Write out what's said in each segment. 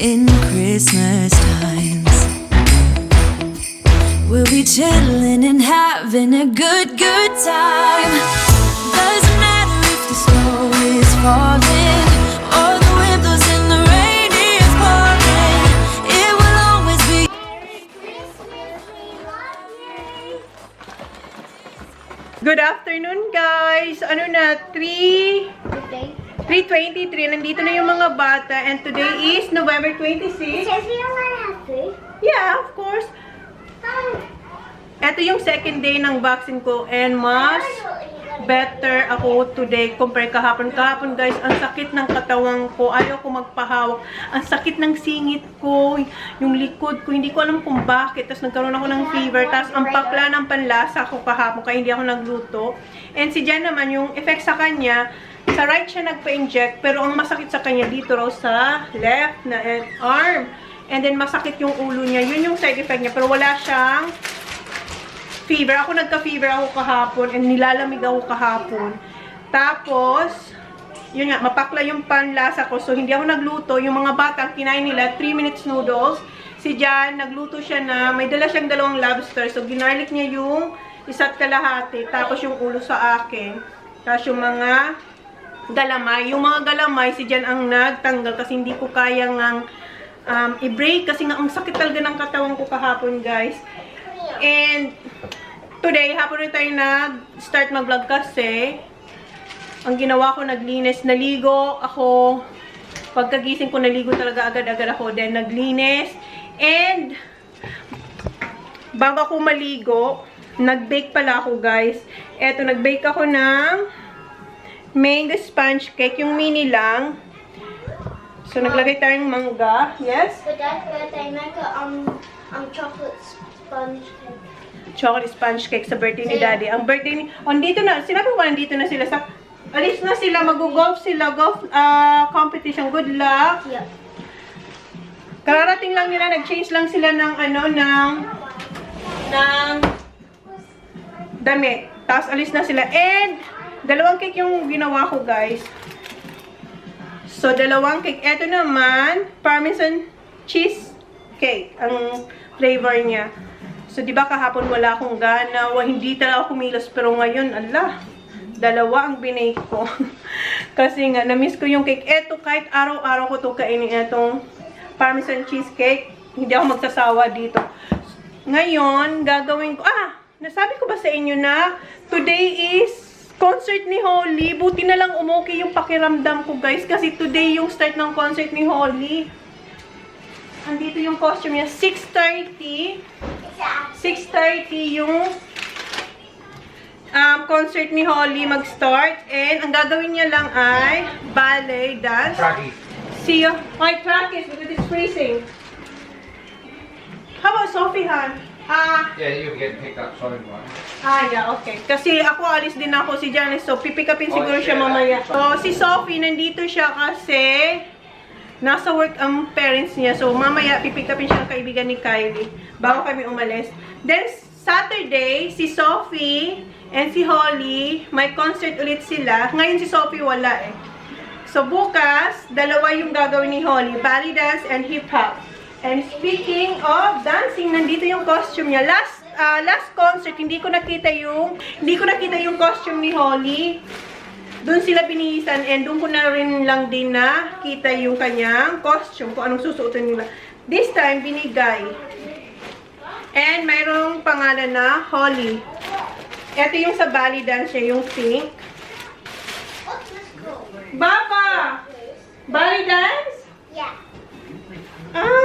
in Christmas times. We'll be chilling and having a good time. Doesn't matter if the snow is falling or the wind blows and the rain is pouring. It will always be. Good afternoon, guys! Ano na? 3:23. Nandito na yung mga bata. And today is November 26. Says we don't want to have food. Yeah, of course. Ito yung second day ng vaccine ko. And mas better ako today compare kahapon. Kahapon, guys, ang sakit ng katawan ko. Ayaw ko magpahawak. Ang sakit ng singit ko. Yung likod ko. Hindi ko alam kung bakit. Tapos nagkaroon ako ng fever. Tapos ang pakla ng panlasa ko kahapon. Kaya hindi ako nagluto. And si Jan naman, yung effect sa kanya, sa right siya nagpa-inject. Pero ang masakit sa kanya dito raw sa left na arm. And then masakit yung ulo niya. Yun yung side effect niya. Pero wala siyang fever. Ako nagka-fever ako kahapon and nilalamig ako kahapon. Tapos, yun nga, mapakla yung panlasa ko. So, hindi ako nagluto. Yung mga bata, kinain nila 3 minutes noodles. Si Jan, nagluto siya na, may dala siyang 2 lobster. So, ginarlic niya yung isa't kalahati. Tapos, yung ulo sa akin. Tapos, yung mga galamay. Yung mga galamay, si Jan ang nagtanggal kasi hindi ko kayang i-break. Kasi nga, ang sakit talaga ng katawan ko kahapon, guys. And today, hapon rin tayo nag-start mag-vlog kasi ang ginawa ko, naglinis, naligo ako. Pagkagising ko, naligo talaga agad-agad ako. Then, naglinis. And, bago ako maligo, nag-bake pala ako, guys. Eto, nag-bake ako ng mango sponge cake. Yung mini lang. So, naglagay tayong mangga. Yes? But Dad, I make a chocolate sponge cake. Chocolate sponge cake sa birthday ni Daddy. Ang birthday ni... Andito na. Sinabi ko ba nandito na sila sa... Alis na sila. Mag-golf sila. Golf competition. Good luck. Yeah. Kararating lang nila. Nag-change lang sila ng ng damit. Tapos alis na sila. And 2 cake yung ginawa ko, guys. So, 2 cake. Ito naman, Parmesan cheese cake. Ang flavor niya. So, di ba kahapon wala akong gana, hindi talaga ako kumilos, pero ngayon, ala, 2 ang binake ko. Kasi nga, na-miss ko yung cake. Eto, kahit araw-araw ko ito kainin, etong Parmesan cheesecake, hindi ako magsasawa dito. Ngayon, gagawin ko, nasabi ko ba sa inyo na, today is concert ni Holly. Buti na lang umukay yung pakiramdam ko, guys, kasi today yung start ng concert ni Holly. Andito yung costume niya, 6:30 yung concert ni Holly mag-start. And ang gagawin niya lang ay ballet dance. Trackies. See you. My trackies because it's freezing. How about Sophie, Han? Yeah, you get picked up solid one. Yeah, okay. Kasi ako alis din ako si Janice, so pipikapin siguro siya mamaya. So, si Sophie, nandito siya kasi nasa work ang parents niya. So, mamaya, pipikapin siya ng kaibigan ni Kylie bago kami umalis. Then, Saturday, si Sophie and si Holly, may concert ulit sila. Ngayon, si Sophie wala eh. So, bukas, 2 yung gagawin ni Holly. Ballet dance and hip-hop. And speaking of dancing, nandito yung costume niya. Last concert, hindi ko nakita yung costume ni Holly. Doon sila binihisan and doon ko na rin lang din nakita yung kanyang costume, kung anong susuotin nila. This time, binigay. And mayroong pangalan na Holly. Ito yung sa ballet dance niya, yung pink. Baba! Ballet dance? Yeah.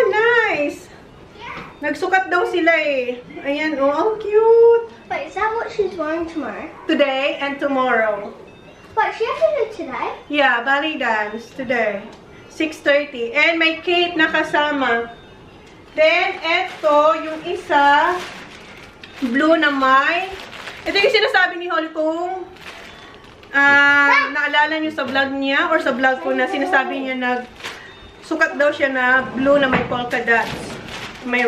Nice! Nagsukat daw sila eh. Ayan, oh, ang cute! But is that what she's wearing tomorrow? Today and tomorrow. But she has to do it today. Yeah, ballet dance today. 6:30. And may cake na kasama. Then, eto, yung isa, blue na may. Ito yung sinasabi ni Holly kung naalala nyo sa vlog niya or sa vlog ko na sinasabi niya sukat daw siya na blue na may polka dots. May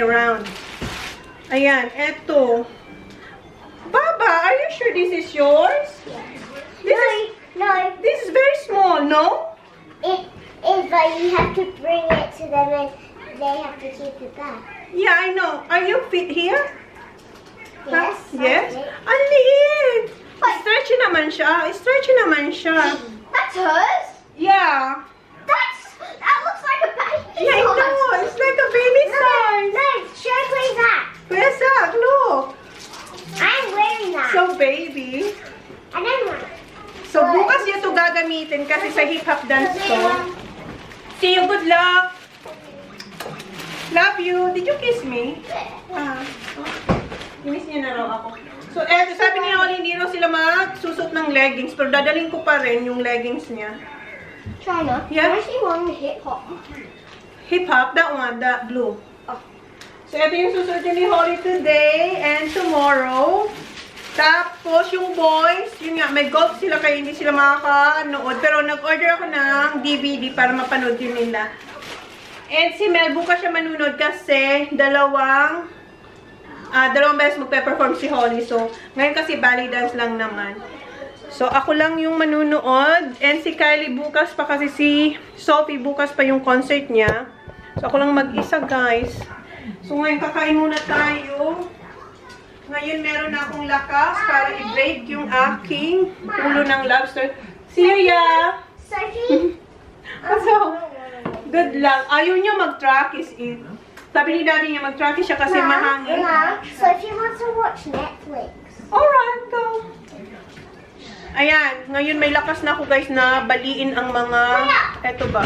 round. Ayan, eto. Baba, are you sure this is yours? No. This is very small, no? It is, but you have to bring it then they have to keep it back. Yeah, I know. Are you fit here? Yes. Yes? that's it. Ang liit! Stretchy naman siya. Stretchy naman siya. That's hers? Yeah. That looks like a baby. Yeah, I know. It's like a baby size. No, show me that. Where's that? Look. I'm wearing that. So baby. and then what? So bukas niya ito gagamitin kasi sa hip-hop dance to. See you. Good luck. Love you. Did you kiss me? Ah. Miss niya na raw ako. So, eto, sabi niya Oli, hindi raw sila magsusot ng leggings. Pero dadaling ko pa rin yung leggings niya. China. Yeah. I actually want the hip hop. Hip-hop, that one, that blue. So, ito yung susutin ni Holly today and tomorrow. Tapos, yung boys, yun nga, may golf sila kaya hindi sila makakanood. Pero nag-order ako ng DVD para mapanood din nila. And si Mel, bukas siya manunod kasi dalawang beses magpe-perform si Holly. So, ngayon kasi ballet dance lang naman. So, ako lang yung manunood. And si Kylie bukas pa kasi si Sophie bukas pa yung concert niya. So, ako lang mag-isa, guys. So, ngayon kakain muna tayo. Ngayon meron na akong lakas para i-break yung aking ulo ng lobster. See you, ya! Sophie? So, good luck. Ayaw niya mag-trackies it. Sabi ni daddy niya mag-trackies siya kasi mahangin. Sophie wants to watch Netflix. Alright, go. Ayan, ngayon may lakas na ako guys na baliin ang mga, eto ba?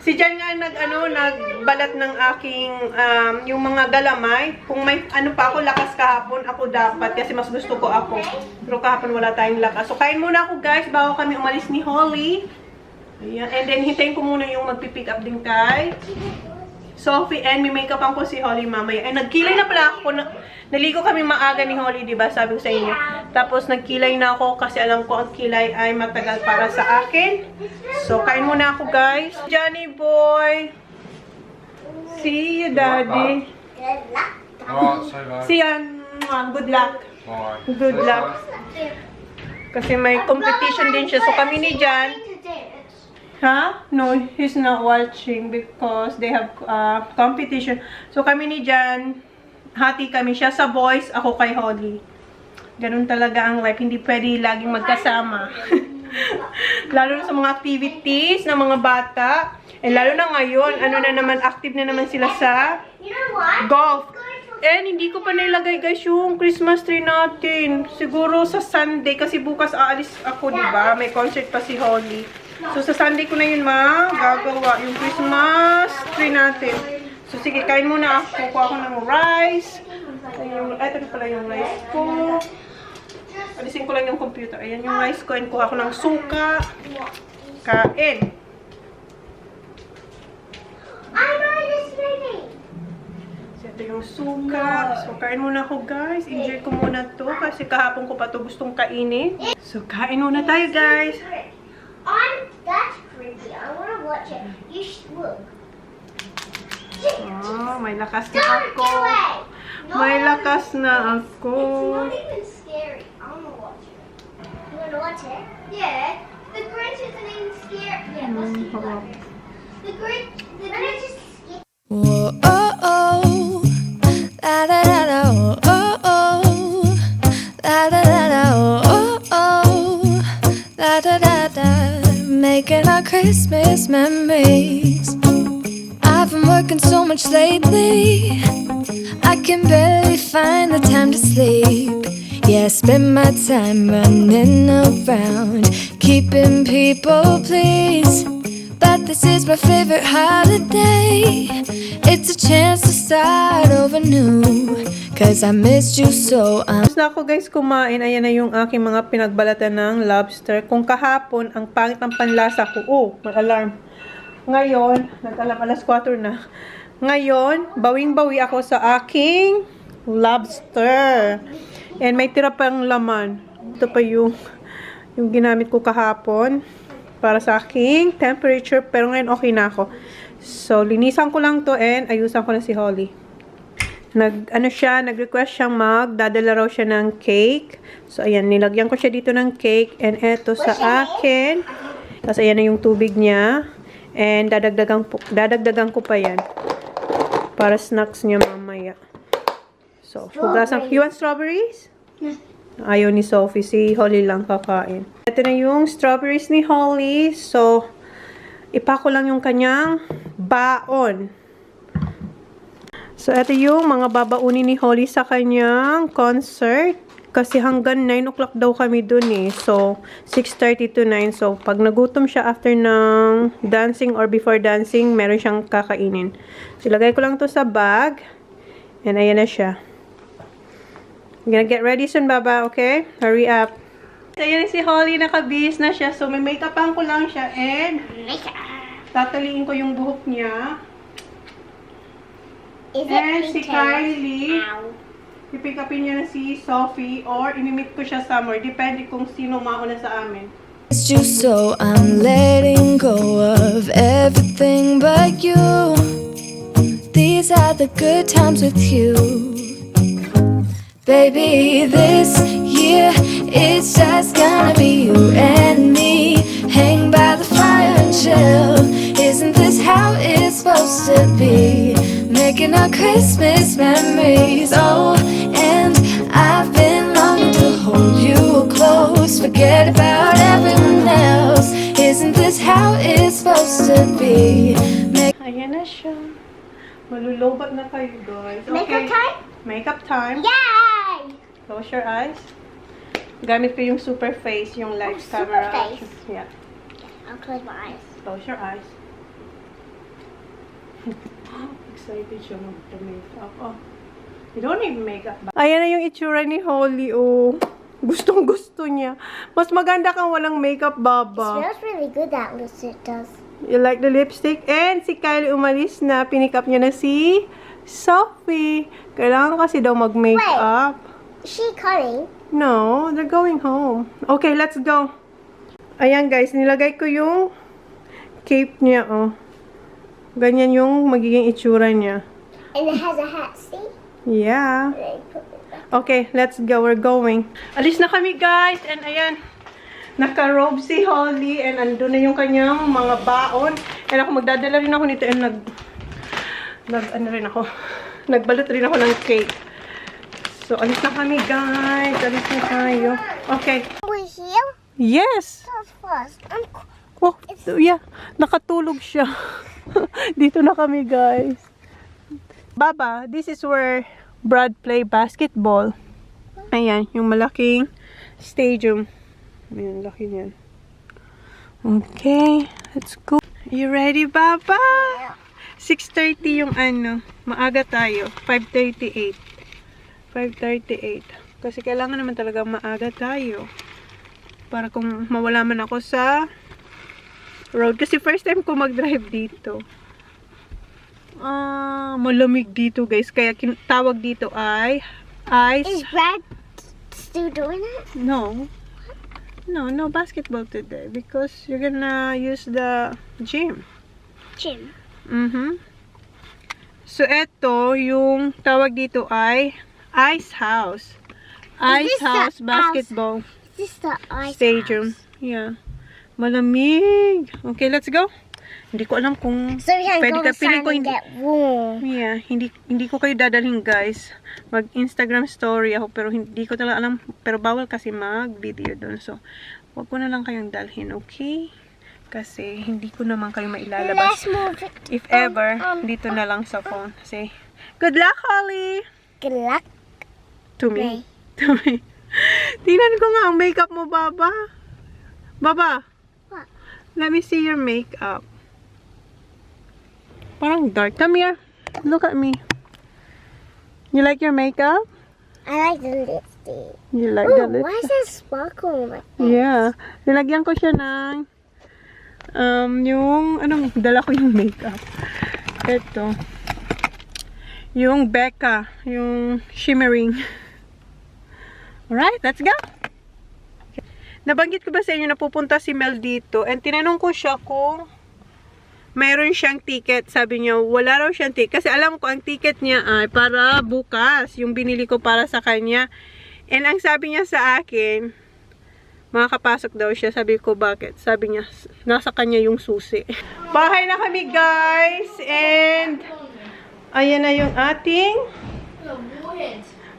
Si Jan nga nagbalat ng aking, yung mga galamay. Kung may ano pa ako, lakas kahapon, ako dapat. Kasi mas gusto ko ako. Pero kahapon wala tayong lakas. So, kain muna ako guys, bago kami umalis ni Holly. Ayan, and then hintayin ko muna yung magpipick up din kay Sophie, and may makeup ko si Holly mamaya. And nagkilay na pala ako. Naligo kami maaga ni Holly, diba? Sabi ko sa inyo. Tapos nagkilay na ako kasi alam ko ang kilay ay matagal para sa akin. So, kain muna ako, guys. Johnny boy. See you, daddy. Good luck. Alright, so like. See you. Good luck. Alright. Good luck. Kasi may competition din siya. So, kami ni Jan. Huh? No, he's not watching because they have competition. So, kami ni Jan, hati kami. Siya sa boys, ako kay Holly. Ganun talaga ang life. Hindi pwede laging magkasama. Lalo na sa mga activities ng mga bata. Eh, lalo na ngayon, active na naman sila sa golf. And hindi ko pa nailagay guys yung Christmas tree natin. Siguro sa Sunday, kasi bukas aalis ako, diba? May concert pa si Holly. So, sa Sunday ko na yun magagawa yung Christmas tree natin. So, sige, kain muna ako. Kuha ako ng rice. Ito pala yung rice ko. Alisin ko lang yung computer. Ayan yung rice ko. And kuha ako ng suka. Kain. So, ito yung suka. So, kain muna ako, guys. Enjoy ko muna to kasi kahapon ko pa to gustong kainin. So, kain muna tayo, guys. That's creepy. I want to watch it. You should look. Oh, may lakas na ako. Get away. No, May lakas na ako. It's not even scary. I want to watch it. You want to watch it? Yeah. The Grinch isn't even scary. Yeah, let's keep watching. The Grinch is scary. Whoa, oh, oh, la da da da, oh, oh, oh, la da da da, oh, oh, oh, la da da da, making our Christmas memories. I've been working so much lately, I can barely find the time to sleep. Yeah, I spend my time running around, keeping people pleased. But this is my favorite holiday. It's a chance to start over new, cause I missed you so. Tapos na ako guys kumain. Ayan na yung aking mga pinagbalatan ng lobster. Kung kahapon, ang pangit ng panlasa ko. Oh, may alarm. Ngayon, nag-alarm alas 4 na. Ngayon, bawing-bawi ako sa aking lobster. And may tira pang laman. Ito pa yung ginamit ko kahapon para sa aking temperature. Pero ngayon okay na ako. So, linisan ko lang to and ayusan ko na si Holly. Nag-request siyang dadala raw siya ng cake. So, ayan, nilagyan ko siya dito ng cake. And eto sa akin. Tapos, ayan na yung tubig niya. And dadagdagan ko pa yan. Para snacks niya mamaya. So, hugasan. You want strawberries? Ayaw ni Sophie. Si Holly lang kakain. Ito na yung strawberries ni Holly. So, ipako lang yung kanyang baon. So, ito yung mga babaunin ni Holly sa kanyang concert. Kasi hanggang 9 o'clock daw kami dun eh. So, 6:30 to 9. So, pag nagutom siya after ng dancing or before dancing, meron siyang kakainin. So, ilagay ko lang to sa bag. And ayan na siya. I'm gonna get ready soon, Baba. Okay? Hurry up. So, ayan si Holly. Nakabihis na siya. So, may make-upan ko lang siya. And, tataliin ko yung buhok niya. And si Kylie, pipick upin niya na si Sophie or imimit ko siya somewhere. Depende kung sino mauna sa amin. It's just so I'm letting go of everything but you. These are the good times with you. Baby, this year it's just gonna be you and me. Hang by the fire and chill. Isn't this how it's supposed to be? Making our Christmas memories. Oh, and I've been longing to hold you close. Forget about everyone else. Isn't this how it's supposed to be? Ayan na siya. Malulobat na kayo, guys. Okay. Makeup time? Makeup time. Yay! Close your eyes. Gamit ko yung super face, yung live super camera. face? Yeah. I'll close my eyes. Close your eyes. Excited siya mag-makeup. Oh. You don't need makeup. Ayan na yung itsura ni Holly, oh. Gustong gusto niya. Mas maganda kang walang makeup, Baba. It smells really good, that lipstick does. You like the lipstick? And si Kylie umalis na. Pinikap niya na si Sophie. Kailangan kasi daw mag-makeup. Is she coming? No, they're going home. Okay, let's go. Ayan guys, nilagay ko yung cape niya, oh. Ganyan yung magiging itsura niya. And it has a hat, see? Yeah. And I put it back. Okay, let's go. We're going. Alis na kami, guys. And ayan, naka-robe si Holly. And andun na yung kanyang mga baon. And ako, magdadala rin ako nito. And nagbalot rin ako ng cake. So, alis na kami, guys. Alis na tayo. Okay. We're here? Yes. That's first. Oh, yeah. Nakatulog siya. Dito na kami, guys. Baba, this is where Brad play basketball. Ayan, yung malaking stadium. Ayan, laki niyan. Okay, let's go. You ready, Baba? 6:30 yung ano. Maaga tayo. 5:38. 5:38. Kasi kailangan naman talaga maaga tayo. Para kung mawala man ako sa road. Kasi first time ko mag-drive dito. Malamig dito, guys. Kaya tawag dito ay ice. Is Brad still doing it? No. No basketball today. Because you're gonna use the gym. Jim. So, eto, yung tawag dito ay ice house. Ice this the house basketball Is this the ice stadium. house? Yeah. Malamig. Okay, let's go. Hindi ko alam kung So we can pwede go ka outside ko and get warm. Yeah, hindi ko kayo dadalhin, guys. Mag-Instagram story ako pero hindi ko talaga alam, pero bawal kasi mag-video doon. So, wag ko na lang kayong dalhin, okay? Kasi hindi ko naman kayo mailalabas. Let's move it. If ever, dito na lang sa phone. Say, good luck, Holly! Good luck. To me. To me. Tingnan ko nga ang makeup mo, Baba. Baba. What? Let me see your makeup. Parang dark. Come here. Look at me. You like your makeup? I like the lipstick. You like Oh, the lip? why is there sparkle like that? Yeah. Nilagyan ko siya ng yung dala ko yung makeup. Ito. Yung Becca, yung shimmering. Alright, let's go. Nabanggit ko ba sa inyo na pupunta si Mel dito? And tinanong ko siya kung mayroon siyang ticket. Sabi niya, wala raw siyang ticket. Kasi alam ko, ang ticket niya ay para bukas. Yung binili ko para sa kanya. And ang sabi niya sa akin, Makakapasok daw siya. Sabi ko, bakit? Sabi niya, nasa kanya yung susi. Bahay na kami, guys. And, ayan na yung ating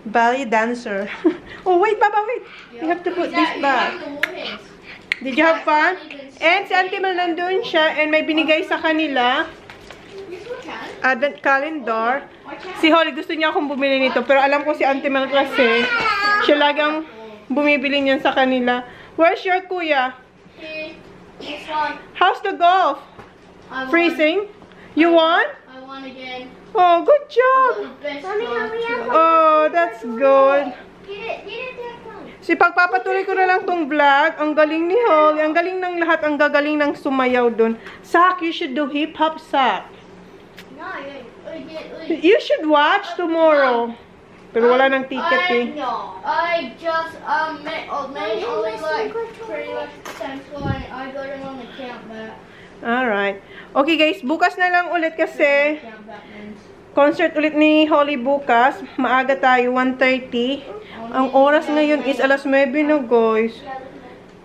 ballet dancer. Oh, wait, Baba, wait. You have to put this back. Did you have fun? And si Auntie Mel nandun siya. And may binigay sa kanila. Advent calendar. Si Holly, gusto niya akong bumili nito. Pero alam ko si Auntie Mel kasi, siya lagang bumibili niyan sa kanila. Where's your Kuya? This one. How's the golf? Freezing? You won? I won again. Oh, good job. Oh, that's good. Get it, that one. Si pagpapatuloy ko na lang tong vlog. Ang galing ni Holly. Ang galing ng lahat. Ang gagaling ng sumayaw dun. Sak, you should do hip-hop, Sak. No, You should watch tomorrow. Pero wala ng ticket eh. I just only like pretty much the same school and I got him on the count back. Alright. Okay guys, bukas na lang ulit kasi concert ulit ni Holly bukas. Maaga tayo, 1:30. Ang oras ngayon is alas 9 na guys.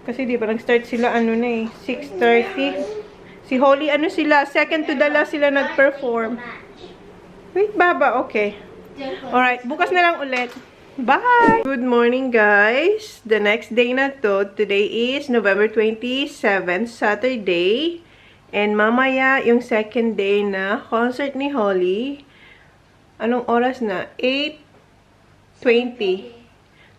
Kasi di ba nag-start sila ano na eh, 6:30. Si Holly ano sila, second to the last sila nag-perform. Wait, Baba, okay. Alright, bukas na lang ulit. Bye! Good morning, guys. The next day na to. Today is November 27, Saturday. And mamaya, yung second day na concert ni Holly. Anong oras na? 8:20.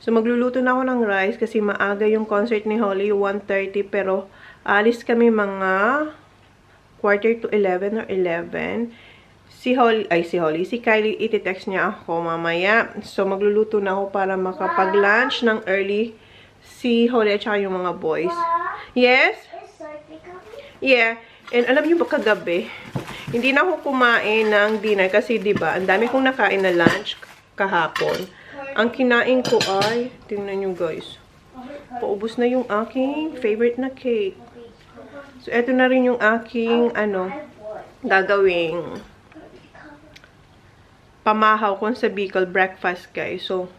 So, magluluto na ako ng rice kasi maaga yung concert ni Holly, 1:30. Pero, alis kami mga quarter to 11 or 11. Si Kylie, iti-text niya ako mamaya. So, magluluto na ako para makapag-lunch ng early si Holly at saka yung mga boys. Yes? Yeah. And alam niyo ba kagabi, hindi na ako kumain ng dinner kasi diba, ang dami kong nakain na lunch kahapon. Ang kinain ko ay, tingnan niyo guys, paubos na yung aking favorite na cake. So, eto na rin yung aking, gagawing pamahaw kung sa Bicol breakfast, guys. So,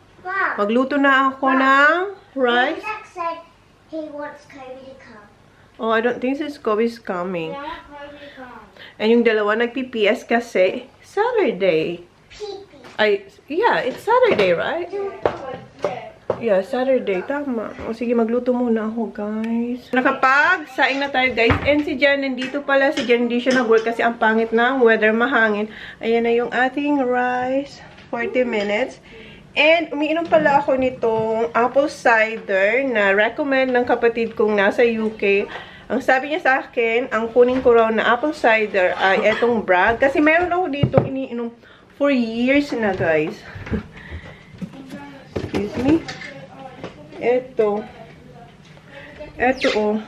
magluto na ako ng rice. Zach said he wants Kobe to come. Oh, I don't think this Kobe's coming. I want Kobe to come. And yung dalawa nag-PPS kasi Saturday. Ay, yeah, it's Saturday, right? Yeah, Saturday. Tama. O, sige, magluto muna ako, guys. Nakapag-saing na tayo, guys. And si Jen, nandito pala. Si Jen, hindi siya nag-work kasi ang pangit ng weather, mahangin. Ayan na yung ating rice. 40 minutes. And, umiinom pala ako nitong apple cider na recommend ng kapatid kong nasa UK. Ang sabi niya sa akin, ang kunin ko raw na apple cider ay etong Bragg. Kasi meron ako dito iniinom for years na, guys. Excuse me. Ito etong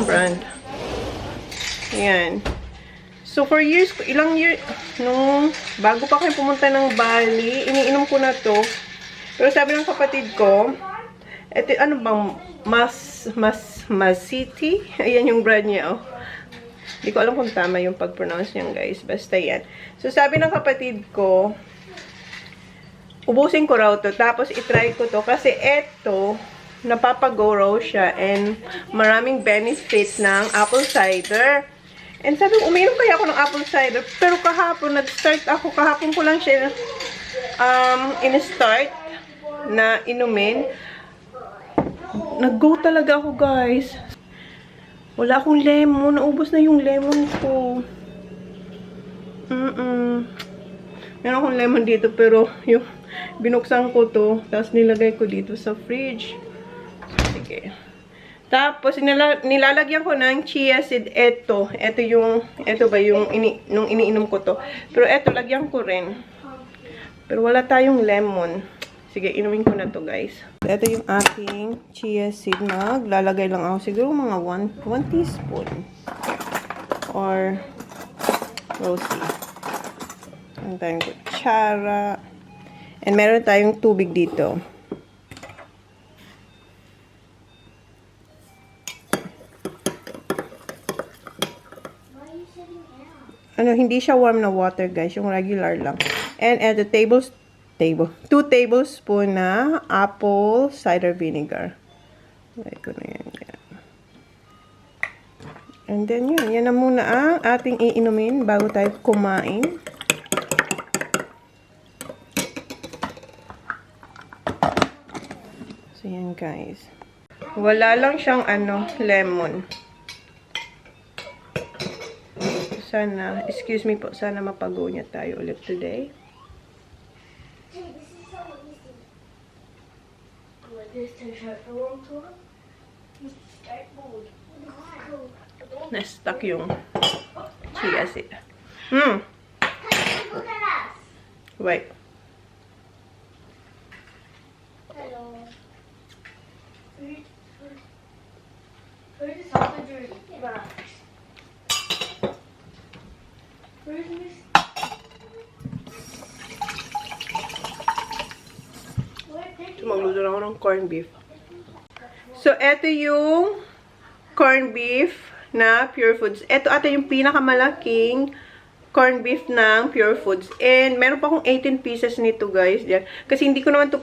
brand. Ayan. So, for years, ilang years, bago pa kayo pumunta ng Bali, iniinom ko na to. Pero sabi ng kapatid ko, ito, ano bang, City? Ayan yung brand niya, oh. Hindi ko alam kung tama yung pag-pronounce niyan, guys. Basta yan. So, sabi ng kapatid ko, ubusin ko raw to. Tapos, itry ko to. Kasi eto, napapag-go raw siya. And, maraming benefits ng apple cider. And sabi ko, uminom kaya ako ng apple cider. Pero kahapon, nag-start ako. Kahapon ko lang siya in-start na inumin. Nag-go talaga ako, guys. Wala akong lemon. Naubos na yung lemon ko. Meron akong lemon dito. Pero, yung binuksan ko to, tapos nilagay ko dito sa fridge. So, sige. Tapos, nilalagyan ko ng chia seed. Ito ba yung nung iniinom ko to. Pero ito, lagyan ko rin. Pero wala tayong lemon. Sige, inumin ko na to, guys. Ito yung aking chia seed. Maglalagay lang ako siguro mga 1 teaspoon. Or rosy. Meron tayong kutsara. And meron tayong tubig dito. Hindi siya warm na water, guys. Yung regular lang. And at the 2 tablespoon na apple cider vinegar. Lagay ko na yan. And then yun. Yan na muna ang ating iinumin bago tayo kumain. So yan guys. Wala lang siyang lemon. Sana, excuse me po, sana mapago niya tayo ulit today. Na-stuck yung chia seed. Look at us. Wait. Hello. Where's the sausage already? Where's Miss? So, magluto na ako ng corned beef. So, eto yung corned beef na Pure Foods. Eto ata yung pinakamalaking corned beef ng Pure Foods. And meron pa akong 18 pieces nito, guys. Yan. Kasi hindi ko naman to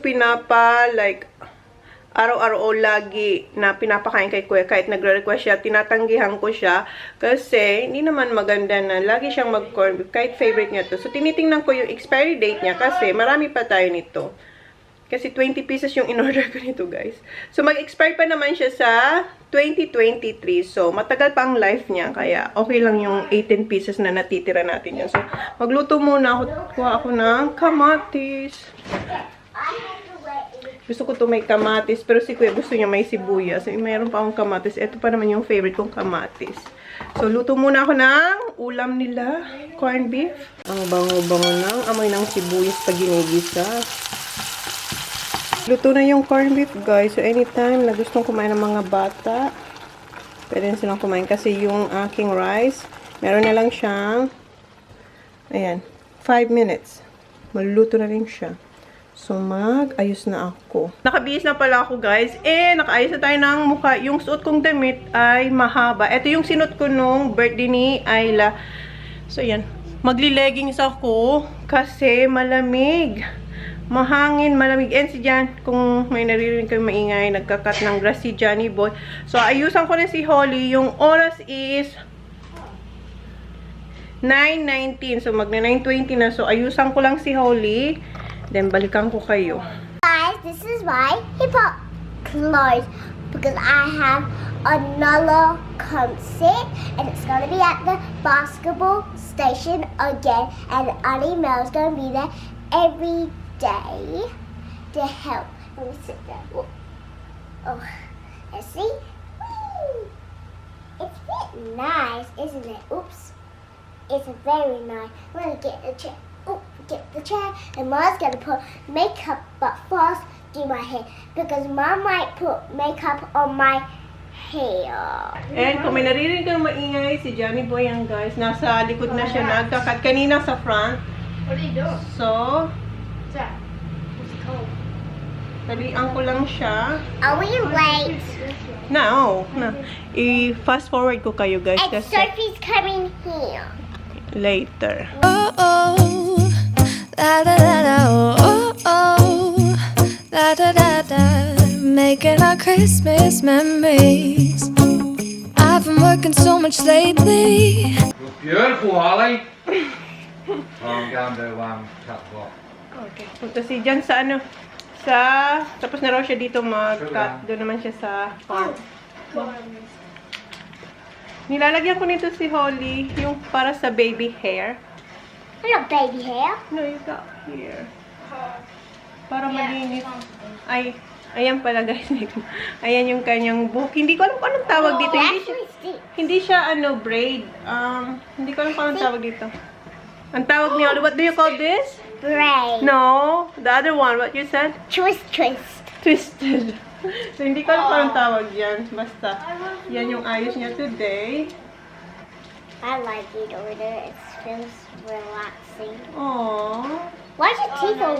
araw-araw o lagi na pinapakain kay Kuya. Kahit nagre-request siya, tinatanggihan ko siya. Kasi hindi naman maganda na lagi siyang mag-corned beef. Kahit favorite niya to. So, tinitingnan ko yung expiry date niya kasi marami pa tayo nito. Kasi 20 pieces yung in-order ko nito, guys. So, mag-expire pa naman siya sa 2023. So, matagal pa ang life niya. Kaya, okay lang yung 18 pieces na natitira natin yan. So, magluto muna ako. Kuha ako ng kamatis. Gusto ko to may kamatis. Pero si Kuya gusto niya may sibuyas. So, mayroon pa akong kamatis. Ito pa naman yung favorite kong kamatis. So, luto muna ako ng ulam nila. Corned beef. Ang bango-bango ng amoy ng sibuyas pag ginigisa. Luto na yung corned beef, guys. So, anytime na gustong kumain ng mga bata, pwede na silang kumain. Kasi yung aking rice, meron na lang siyang, ayan, 5 minutes. Maluluto na rin siya. So, mag-ayos na ako. Nakabihis na pala ako, guys. Nakaayos na tayo ng mukha. Yung suot kong damit ay mahaba. Ito yung sinot ko nung birthday ni Ayla. So, yan. Magli-leggings ako kasi malamig. Mahangin, malamig. And si Jan, kung may naririnig kayo maingay, nagkakat ng grass si Johnny Boy. So, ayusan ko na si Holly. Yung oras is 9:19. So, magna 9:20 na. So, ayusan ko lang si Holly. Then, balikan ko kayo. Guys, this is my hip-hop clothes because I have another concert and it's going to be at the basketball station again and Annie Mel's going to be there every day to help. Let me sit there. Oh, let's see. Whee! It's a bit nice, isn't it? Oops. It's very nice. I'm going to get the chair. Oh, get the chair. And Mom's going to put makeup, but first do my hair. Because Mom might put makeup on my hair. And kung may naririnig kang maingay, si Johnny Boy yan, guys. Nasa likod na siya. Nagkakat kanina sa front. What are you doing? So, What's that? What's it called? talian ko lang siya. Are we late? No. I-fast forward ko kayo, guys. And Kasi Sophie's coming here. later. Oh oh, la da da da, oh oh, la da da da, making our Christmas memories. I've been working so much lately. Look beautiful, Holly. I'm going to cut the block. Okay. Punta si Jan sa tapos na raw siya dito mag-cut. Doon naman siya sa farm. Nilalagyan ko nito si Holly, yung para sa baby hair. Hello, baby hair. No, you got here. Para malinis. Ay, ayan pala, guys. Ayan yung kanyang buhok. Hindi ko alam kung anong tawag dito. Hindi siya braid. Hindi ko alam kung anong tawag dito. Ang tawag niya, what do you call this? Braid. No, the other one, what you said? Twist. Twisted. So, hindi ko alam kung anong tawag yan. Basta, yan yung ayos niya today. I like it over there. It feels relaxing. Aww. Why is your teeth all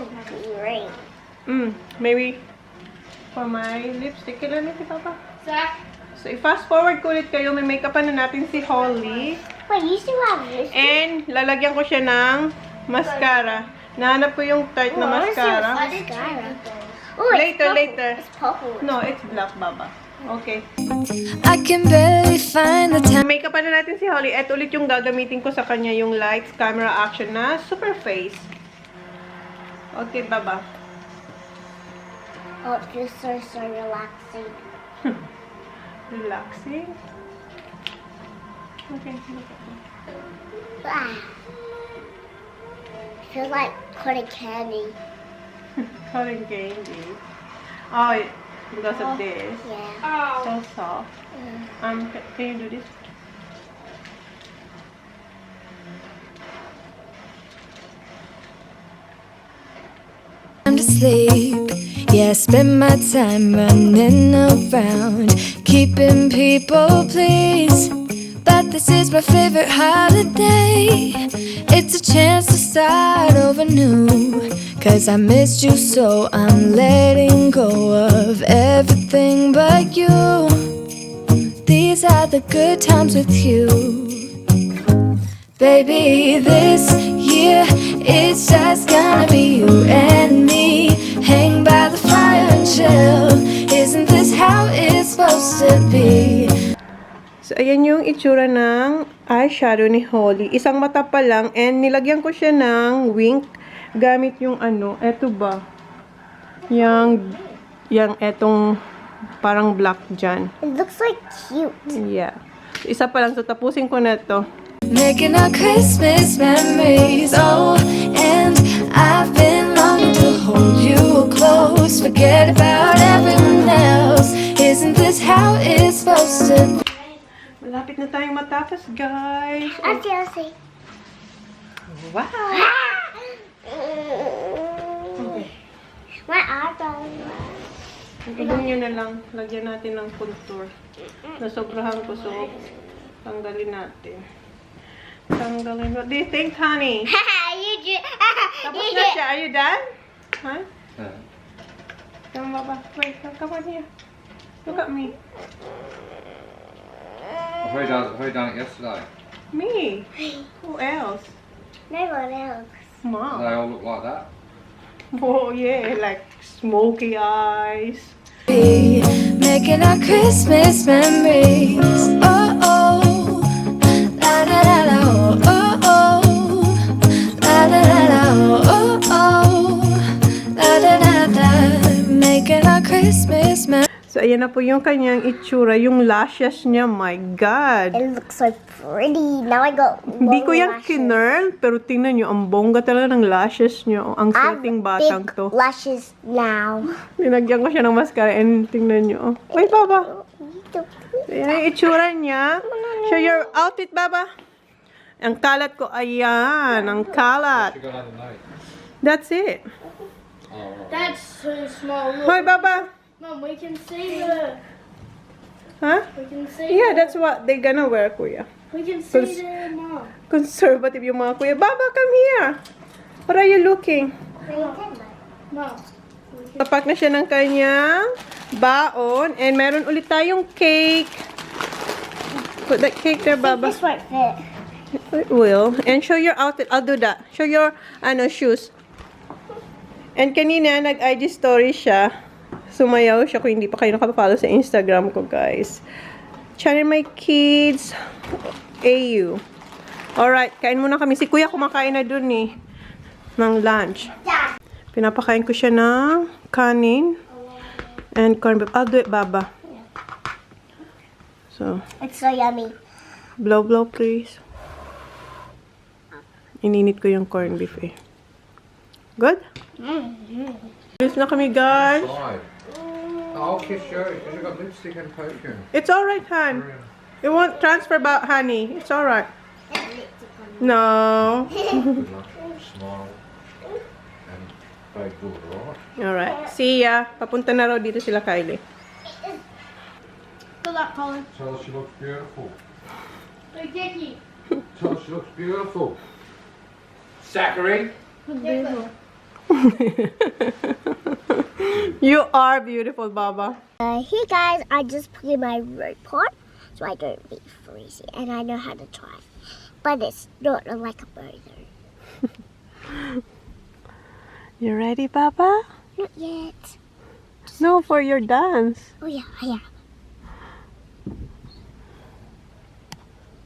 green? Maybe for my lipstick. Kailan ito, Papa? Zach? So, i-fast forward ko ulit kayo. May make-upan na natin si Holly. Wait, you still have this? And, lalagyan ko siya ng mascara. Nahanap ko yung tart na mascara. Ooh, Later. It's purple. No, it's black, Baba. Okay. I can barely find the time. Makeup na natin si Holly. Ito ulit yung gagamitin ko sa kanya, yung lights, camera, action na super face. Okay, baba. Oh, it's just so relaxing. Relaxing. Okay, look at me. Ah. I feel like cotton candy. Cotton candy. Oh, because of this. Yeah. So soft. Can you do this? Time to sleep. Yeah, I spend my time running around, keeping people pleased. But this is my favorite holiday. It's a chance to start over new. Cause I missed you, so I'm letting go of everything but you. These are the good times with you. Baby, this year it's just gonna be you and me. Hang by the fire and chill. Isn't this how it's supposed to be? So, ayan yung itsura ng eyeshadow ni Holly. Isang mata pa lang and nilagyan ko siya ng wink gamit yung ano, eto ba? Yang etong parang black dyan. It looks like cute. Yeah. Isa pa lang. So, tapusin ko na to. Making our Christmas memories. Oh, and I've been longing to hold you close. Forget about everyone else. Isn't this how it's supposed to be? Malapit na tayong matapos, guys. I see. Wow! My eyebrows. Ilong nyo na lang. Lagyan natin ng contour. Nasobrahan ko, so tanggalin natin. Tanggalin. What do you think, honey? You do. Tapos na siya. Are you done? Huh? Yeah. Come, Baba. Wait, come on here. Look at me. Who done it yesterday? Me. Who else? No one else. They Mom. all look like that. Oh, yeah. Like smoky eyes. Making our Christmas memories. Oh, oh. La da da da. Oh, oh. La da da da. Oh, oh. La da da da. Making our Christmas memories. So, ayan na po yung kanyang itsura. Yung lashes niya, my God. It looks so pretty. Now I got Hindi ko long yan lashes. kinurl, pero tingnan nyo, ang bongga talaga ng lashes nyo. Ang I have swerteng batang big to. lashes now. Linagyan ko siya ng mascara and tingnan nyo. Wait, Baba. Ayan yung itsura niya. Show your outfit, Baba. Ang kalat ko, ayan. Ang kalat. You got underneath. That's it. Oh, right. That's so small. Look. Hoy, Baba. Mom, we can see the. Huh? We can see. Yeah, that's what they're gonna wear, Kuya. We can Cause- see the mom. Conservative yung mga kuya. Baba, come here. What are you looking? Mom. Tapak na siya ng kanyang baon. And meron ulit tayong cake. Put that cake there, Baba. This won't fit. It will. And show your outfit. I'll do that. Show your shoes. And kanina, nag-IG story siya. Sumayaw siya kung hindi pa kayo nakapapalo sa Instagram ko, guys. ChonaAndMyKids AU. Alright, kain muna kami. Si Kuya kumakain na dun eh. Ng lunch. Pinapakain ko siya ng kanin and corn beef. I'll do it, Baba. So, It's so yummy. blow, please. Ininit ko yung corn beef eh. Good? Alis na kami, guys. Five. I'll kiss you because you've got lipstick and perfume. It's alright, hon. It won't transfer about honey. It's alright. No. Good luck, smile, and very good, alright? Alright. See ya. Papunta na raw dito sila, Kylie. Look at that, Colin. Tell her she looks beautiful. Hey, Dickie. Tell her she looks beautiful. Zachary. You are beautiful, Baba. Hey guys, I just put in my report so I don't be freezing, and I know how to drive, but it's not like a burger. You ready, Baba? Not yet. No, for your dance. Oh yeah, yeah.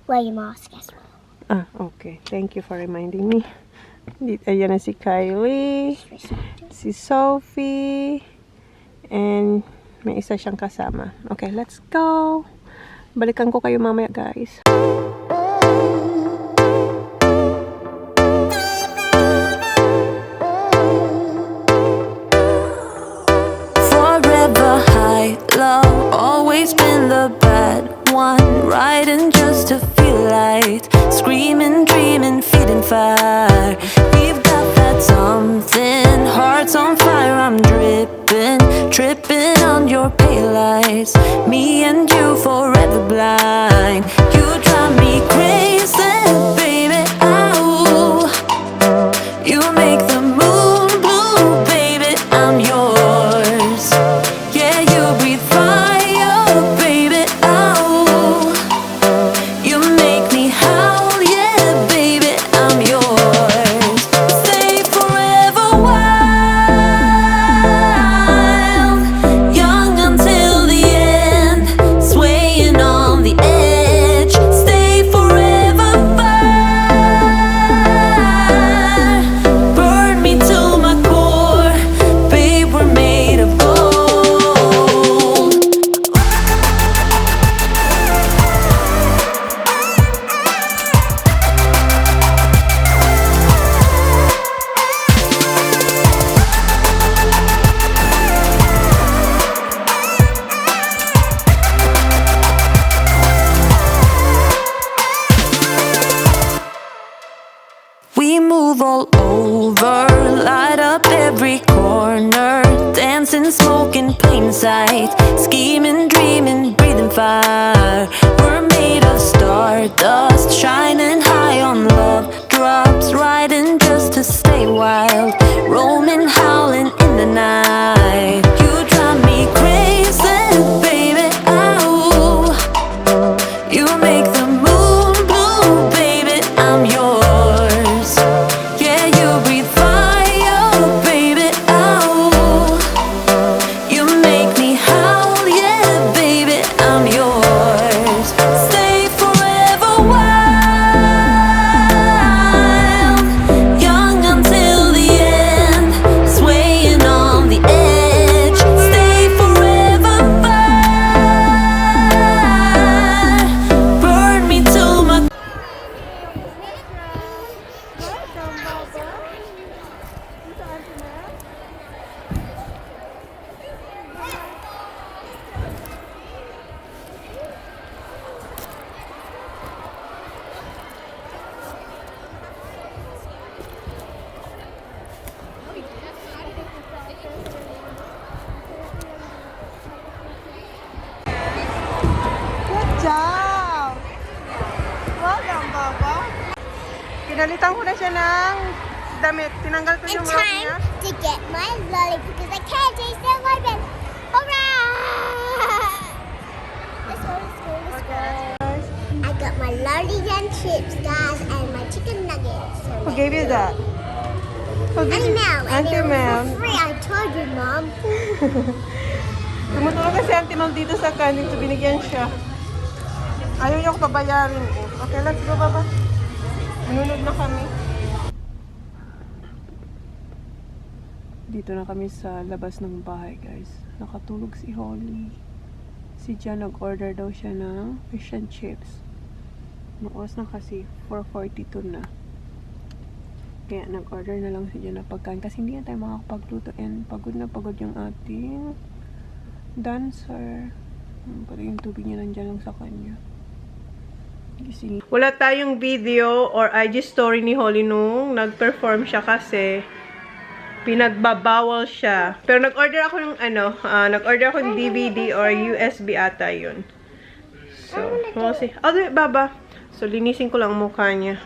wear your mask as well. Ah, okay. Thank you for reminding me. Ayan na si Kylie, si Sophie, and may isa siyang kasama. Okay, let's go. Balikan ko kayo mamaya, guys. Forever high, low, always been the bad one. Riding just to feel light, screaming, dreaming, feeding fire. We've got that something, hearts on fire. I'm dripping, tripping on your pale lights. Me and you forever blind. You drive me crazy, baby. Ow. You make the moon blue, baby. I'm yours. Yeah, you breathe fire, baby. Ow. You make me howl, yeah, baby. I'm yours. Stay forever wild, young until the end, swaying on the edge. Stay forever fire, burn me to my core, babe. We're made of gold. We move all over, light up every corner, dancing, smoking, plain sight, scheming, dreaming, breathing fire. We're made of stardust, shining high on love drops, riding just to stay wild, roaming, howling in the night. You drive me crazy, baby. Ow. You make the moon blue, baby. I'm yours. Yeah, you breathe fire, baby. Ow. You make me howl, yeah, baby. I'm yours. Stay forever wild, young until the end, swaying on the edge. Stay forever fire, burn me to my. Good job! Welcome, Baba. Pinalitan ko na siya ng damit. Tinanggal ko yung It's mask time niya. to get my lolly because I can't taste it like it. Hurrah! Let's go, let's go, let's go. I got my lollies and chips, guys, and my chicken nuggets. Who gave you that? Who gave Auntie you? Mel, and Auntie it was Mel. for free. I told you, Mom. Tumutulong kasi Auntie Mel dito sa kanin, so binigyan siya. Ayaw niya ako pabayarin eh. Okay, let's go, Baba. Manunod na kami. Dito na kami sa labas ng bahay, guys. Nakatulog si Holly. Si Jan nag-order daw siya ng fish and chips. Oras na kasi 4:42 na. Kaya nag-order na lang si Jan na pagkain kasi hindi na tayo makakapagluto and pagod na pagod yung ating dancer. Pati yung tubig niya nandyan lang sa kanya. Gising. Wala tayong video or IG story ni Holly nung nag-perform siya kasi pinagbabawal siya. Pero nag-order ako ng nag-order ako ng DVD or USB ata yun. So, we'll see. Oh, Baba. So, linisin ko lang mukha niya.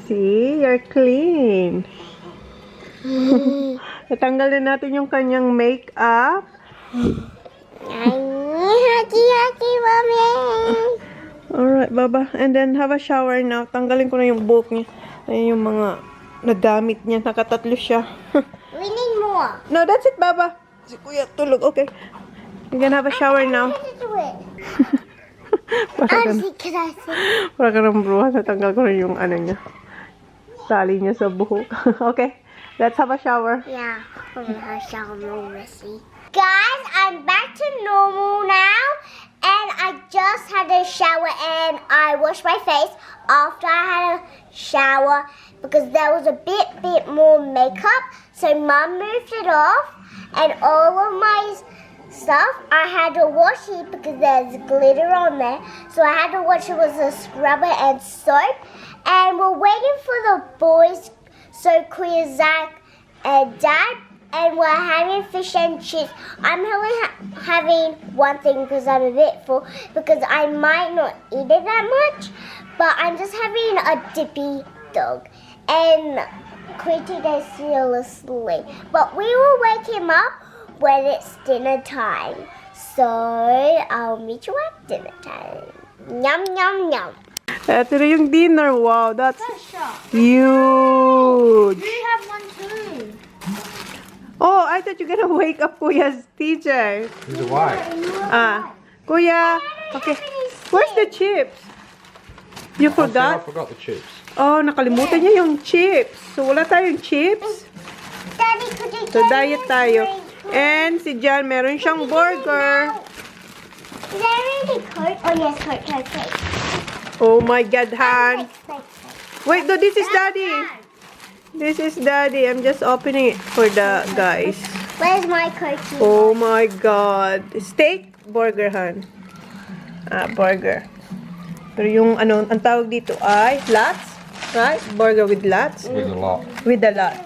See? You're clean. Natanggal na natin yung kanyang makeup. Haki, Mommy. Alright, Baba. And then, have a shower now. Tanggalin ko na yung buhok niya. Ayun yung mga nagamit niya. Nakatatlo siya. We need more. No, that's it, Baba. Si Kuya tulog. Okay. You can have a shower now. How to do it? Honestly, can I say? Para ka ng bruha. Natanggal ko rin yung ano niya. Tali niya sa buhok. Okay. Let's have a shower. Yeah, I'm gonna have a shower more messy. Guys, I'm back to normal now. And I just had a shower and I washed my face after I had a shower because there was a bit more makeup. So Mum moved it off and all of my stuff I had to wash it because there's glitter on there. So I had to wash it with a scrubber and soap. And we're waiting for the boys, so Kuya, Zach, and Dad. And we're having fish and chips. I'm only having one thing because I'm a bit full because I might not eat it that much. But I'm just having a dippy dog. And Quinty is still asleep. But we will wake him up when it's dinner time. So I'll meet you at dinner time. Yum, yum, yum. Ito na yung dinner. Wow, that's Shop. huge. You have one too. Oh, I thought you're gonna wake up Kuya's teacher. He's away. Kuya. Okay. Where's the chips? You I forgot? forgot the chips. Oh, nakalimutan niya yung chips. So, wala tayong chips. Daddy, could you So, get diet me a tayo. drink? And si Jan, meron siyang burger. Is there any Coke? Oh yes, Coke, Coke, Coke. Oh my God, Han. Coke, Coke. Wait, no, this is Daddy. This is Daddy. I'm just opening it for the guys. Where's my cookie? Oh my God. Steak? Burger, Han. Burger. Pero yung ano, ang tawag dito ay lats. Right? Burger with lats. With a lot. With the lot.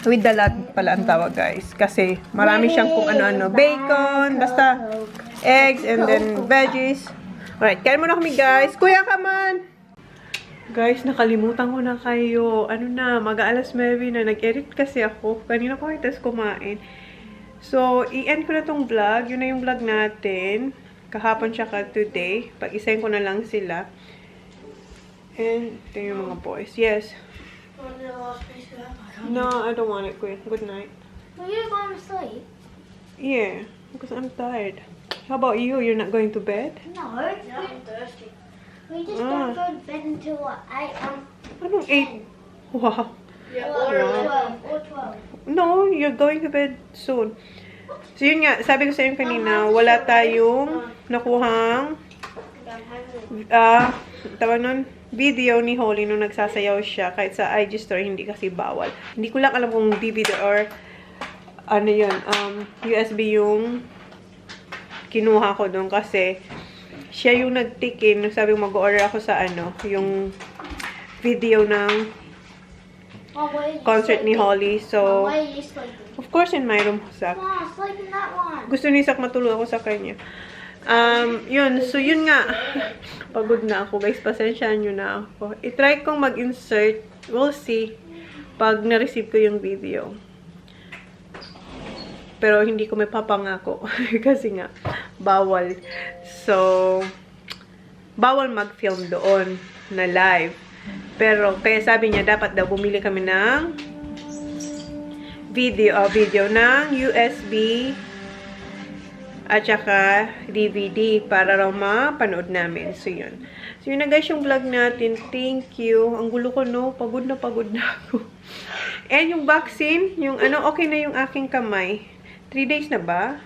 With the lot pala ang tawag, guys. Kasi marami siyang kung ano-ano. Bacon, basta eggs, and then veggies. Alright, kain muna kami, guys. Kuya, come on! Guys, nakalimutan ko na kayo. Ano na, mag-aalas 9 na. Nag-edit kasi ako. Kanina ko tapos kumain. So, i-end ko na tong vlog. Yun na yung vlog natin. Kahapon siya ka today. Pag-isayin ko na lang sila. And, ito yung mga boys. Yes. No, I don't want it, Kuya. Good night. Will you go to sleep? Yeah, because I'm tired. How about you? You're not going to bed? No. I'm thirsty. We just don't go to bed until what, 8 Anong 8? Wow. Yeah, or 12. No, you're going to bed soon. So yun nga, sabi ko sa inyo kanina, wala tayong nakuhang tawag nun, video ni Holly nung nagsasayaw siya kahit sa IG story, hindi kasi bawal. Hindi ko lang alam kung DVD or ano yun, USB yung kinuha ko doon kasi siya yung nagtikin. Sabi ko mag-order ako sa ano, yung video ng concert ni Holly. So, Where are you sleeping? of course in my room, Sak. Come on, sleep in that one. Gusto ni Sak matulog ako sa kanya. Yun. So, yun nga. Pagod na ako, guys. Pasensyaan nyo na ako. I-try kong mag-insert. We'll see. Pag na-receive ko yung video. Pero hindi ko may papangako. Kasi nga, bawal. So, bawal mag-film doon na live. Pero, kaya sabi niya, dapat daw bumili kami ng video ng USB at saka DVD para raw mapanood namin. So, yun. So, yun na guys yung vlog natin. Thank you. Ang gulo ko, no? Pagod na ako. And yung vaccine, yung ano, okay na yung aking kamay. 3 days na ba?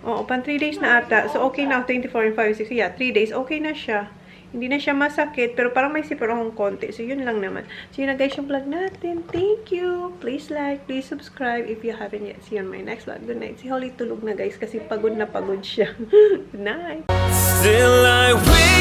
Oo, pan 3 days na ata. So, okay na. 24 and 5, 6. Yeah, 3 days. Okay na siya. Hindi na siya masakit. Pero parang may sipar akong konti. So, yun lang naman. So, yun na guys yung vlog natin. Thank you. Please like, please subscribe if you haven't yet. See you on my next vlog. Good night. Si Holly tulog na guys kasi pagod na pagod siya. Good night. Still I wait.